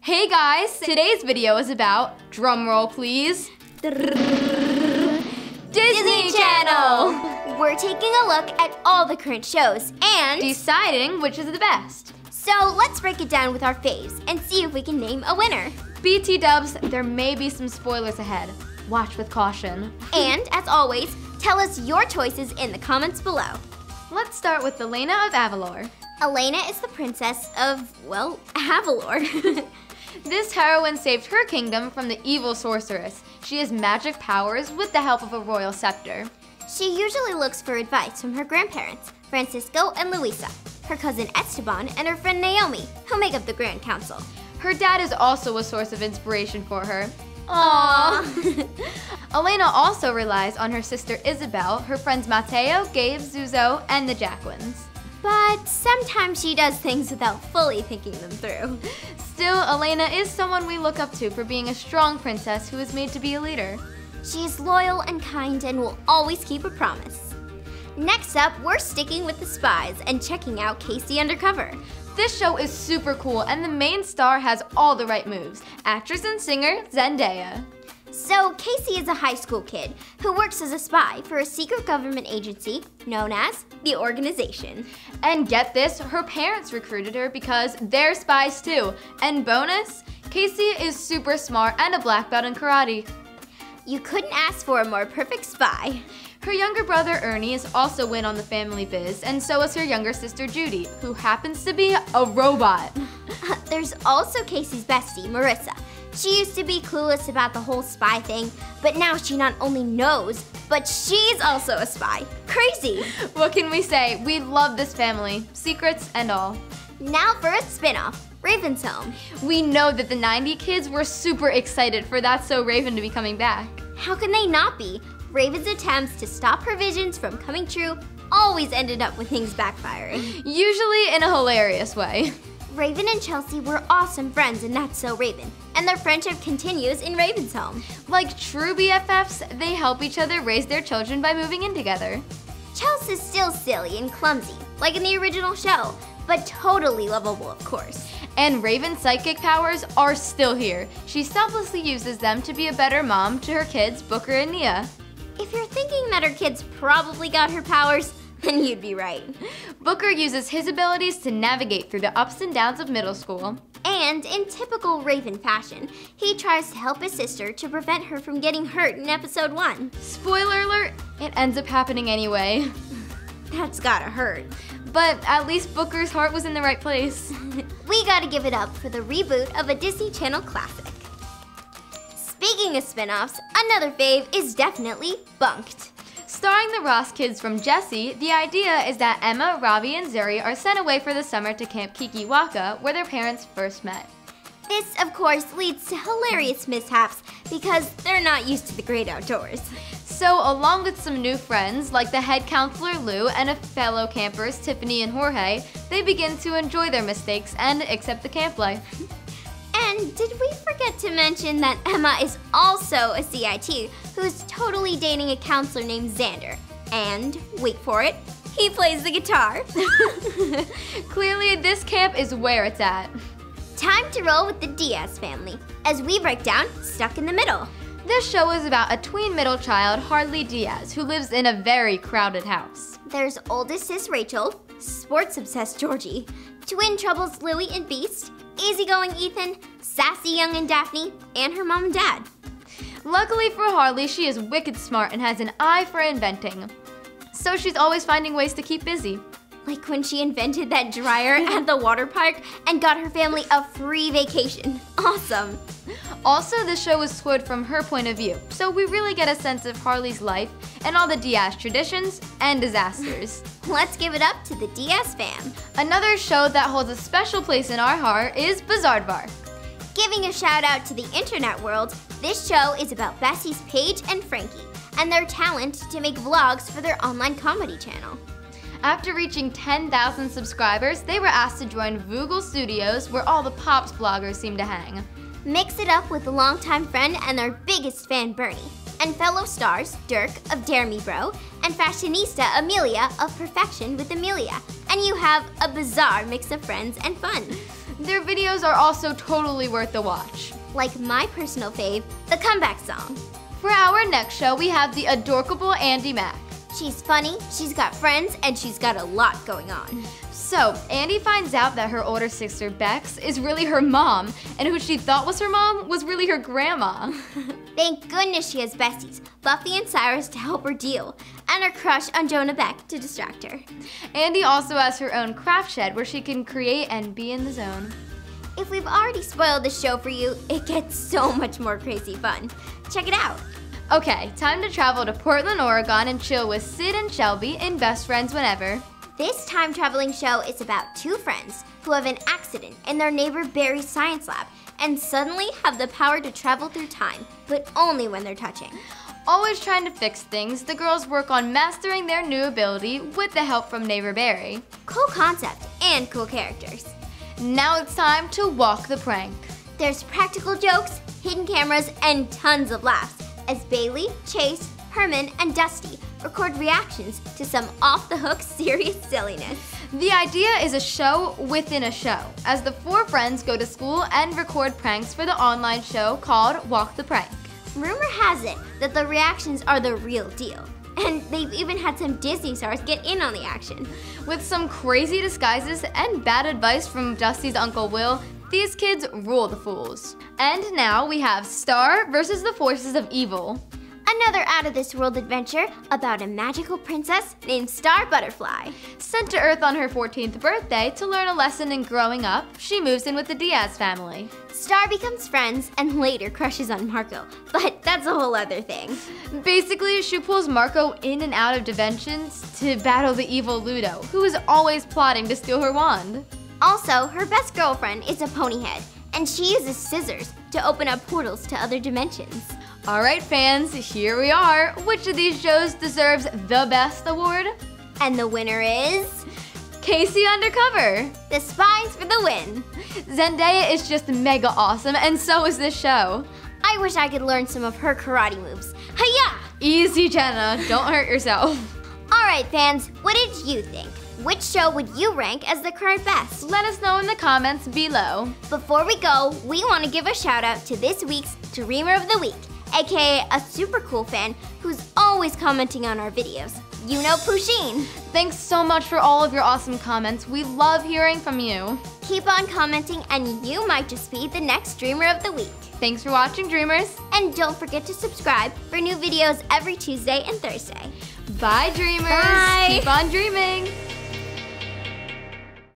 Hey guys, today's video is about, drumroll please, Disney Channel! We're taking a look at all the current shows and deciding which is the best. So let's break it down with our faves and see if we can name a winner. BT dubs, there may be some spoilers ahead. Watch with caution. And as always, tell us your choices in the comments below. Let's start with Elena of Avalor. Elena is the princess of, well, Avalor. This heroine saved her kingdom from the evil sorceress. She has magic powers with the help of a royal scepter. She usually looks for advice from her grandparents, Francisco and Luisa, her cousin Esteban, and her friend Naomi, who make up the Grand Council. Her dad is also a source of inspiration for her. Aww. Elena also relies on her sister Isabel, her friends Mateo, Gabe, Zuzo, and the Jacquelines. But sometimes she does things without fully thinking them through. Still, Elena is someone we look up to for being a strong princess who is made to be a leader. She is loyal and kind and will always keep a promise. Next up, we're sticking with the spies and checking out KC Undercover. This show is super cool and the main star has all the right moves. Actress and singer Zendaya. So Casey is a high school kid who works as a spy for a secret government agency known as the Organization. And get this, her parents recruited her because they're spies too. And bonus, Casey is super smart and a black belt in karate. You couldn't ask for a more perfect spy. Her younger brother Ernie is also in on the family biz, and so is her younger sister Judy, who happens to be a robot. There's also Casey's bestie, Marissa. She used to be clueless about the whole spy thing, but now she not only knows, but she's also a spy. Crazy! What can we say? We love this family, secrets and all. Now for a spin-off, Raven's Home. We know that the 90 kids were super excited for That's So Raven to be coming back. How can they not be? Raven's attempts to stop her visions from coming true always ended up with things backfiring. Usually in a hilarious way. Raven and Chelsea were awesome friends in That's So Raven, and their friendship continues in Raven's Home. Like true BFFs, they help each other raise their children by moving in together. Chelsea's still silly and clumsy, like in the original show, but totally lovable, of course. And Raven's psychic powers are still here. She selflessly uses them to be a better mom to her kids, Booker and Nia. If you're thinking that her kids probably got her powers, then you'd be right. Booker uses his abilities to navigate through the ups and downs of middle school. And in typical Raven fashion, he tries to help his sister to prevent her from getting hurt in episode 1. Spoiler alert, it ends up happening anyway. That's gotta hurt. But at least Booker's heart was in the right place. We gotta give it up for the reboot of a Disney Channel classic. Speaking of spin-offs, another fave is definitely Bunk'd. Starring the Ross kids from Jessie, the idea is that Emma, Robbie, and Zuri are sent away for the summer to Camp Kikiwawa, where their parents first met. This, of course, leads to hilarious mishaps because they're not used to the great outdoors. So, along with some new friends, like the head counselor Lou and a fellow campers Tiffany and Jorge, they begin to enjoy their mistakes and accept the camp life. And did we forget to mention that Emma is also a CIT who's totally dating a counselor named Xander? And, wait for it, he plays the guitar. Clearly, this camp is where it's at. Time to roll with the Diaz family as we break down Stuck in the Middle. This show is about a tween middle child, Harley Diaz, who lives in a very crowded house. There's oldest sis Rachel, sports-obsessed Georgie, twin troubles Louie and Beast, easygoing Ethan, sassy young and Daphne, and her mom and dad. Luckily for Harley, she is wicked smart and has an eye for inventing. So she's always finding ways to keep busy. Like when she invented that dryer at the water park and got her family a free vacation. Awesome. Also, the show is told from her point of view, so we really get a sense of Harley's life and all the Diaz traditions and disasters. Let's give it up to the Diaz fam. Another show that holds a special place in our heart is Bizaardvark. Giving a shout out to the internet world, this show is about Bessie's Paige and Frankie and their talent to make vlogs for their online comedy channel. After reaching 10,000 subscribers, they were asked to join Voogle Studios, where all the Pops bloggers seem to hang. Mix it up with a longtime friend and their biggest fan, Bernie, and fellow stars Dirk of Dare Me Bro and fashionista Amelia of Perfection with Amelia, and you have a bizarre mix of friends and fun. Their videos are also totally worth the watch. Like my personal fave, the comeback song. For our next show, we have the adorable Andy Mack. She's funny, she's got friends, and she's got a lot going on. So, Andy finds out that her older sister, Bex, is really her mom, and who she thought was her mom was really her grandma. Thank goodness she has besties, Buffy and Cyrus to help her deal, and her crush on Jonah Beck to distract her. Andy also has her own craft shed where she can create and be in the zone. If we've already spoiled the show for you, it gets so much more crazy fun. Check it out. Okay, time to travel to Portland, Oregon and chill with Sid and Shelby in Best Friends Whenever. This time-traveling show is about two friends who have an accident in their neighbor Barry's science lab and suddenly have the power to travel through time, but only when they're touching. Always trying to fix things, the girls work on mastering their new ability with the help from neighbor Barry. Cool concept and cool characters. Now it's time to walk the prank. There's practical jokes, hidden cameras, and tons of laughs as Bailey, Chase, Herman, and Dusty record reactions to some off-the-hook serious silliness. The idea is a show within a show, as the four friends go to school and record pranks for the online show called Walk the Prank. Rumor has it that the reactions are the real deal, and they've even had some Disney stars get in on the action. With some crazy disguises and bad advice from Dusty's Uncle Will, these kids rule the fools. And now we have Star versus the forces of evil. Another out-of-this-world adventure about a magical princess named Star Butterfly. Sent to Earth on her 14th birthday to learn a lesson in growing up, she moves in with the Diaz family. Star becomes friends and later crushes on Marco, but that's a whole other thing. Basically, she pulls Marco in and out of dimensions to battle the evil Ludo, who is always plotting to steal her wand. Also, her best girlfriend is a ponyhead, and she uses scissors to open up portals to other dimensions. Alright fans, here we are. Which of these shows deserves the best award? And the winner is... KC Undercover! The Spies for the win! Zendaya is just mega awesome, and so is this show. I wish I could learn some of her karate moves. Hi-ya! Easy, Jenna. Don't hurt yourself. Alright fans, what did you think? Which show would you rank as the current best? Let us know in the comments below. Before we go, we want to give a shout out to this week's Dreamer of the Week, aka a super cool fan who's always commenting on our videos. You know Pusheen. Thanks so much for all of your awesome comments. We love hearing from you. Keep on commenting and you might just be the next Dreamer of the Week. Thanks for watching, Dreamers. And don't forget to subscribe for new videos every Tuesday and Thursday. Bye, Dreamers. Bye. Keep on dreaming.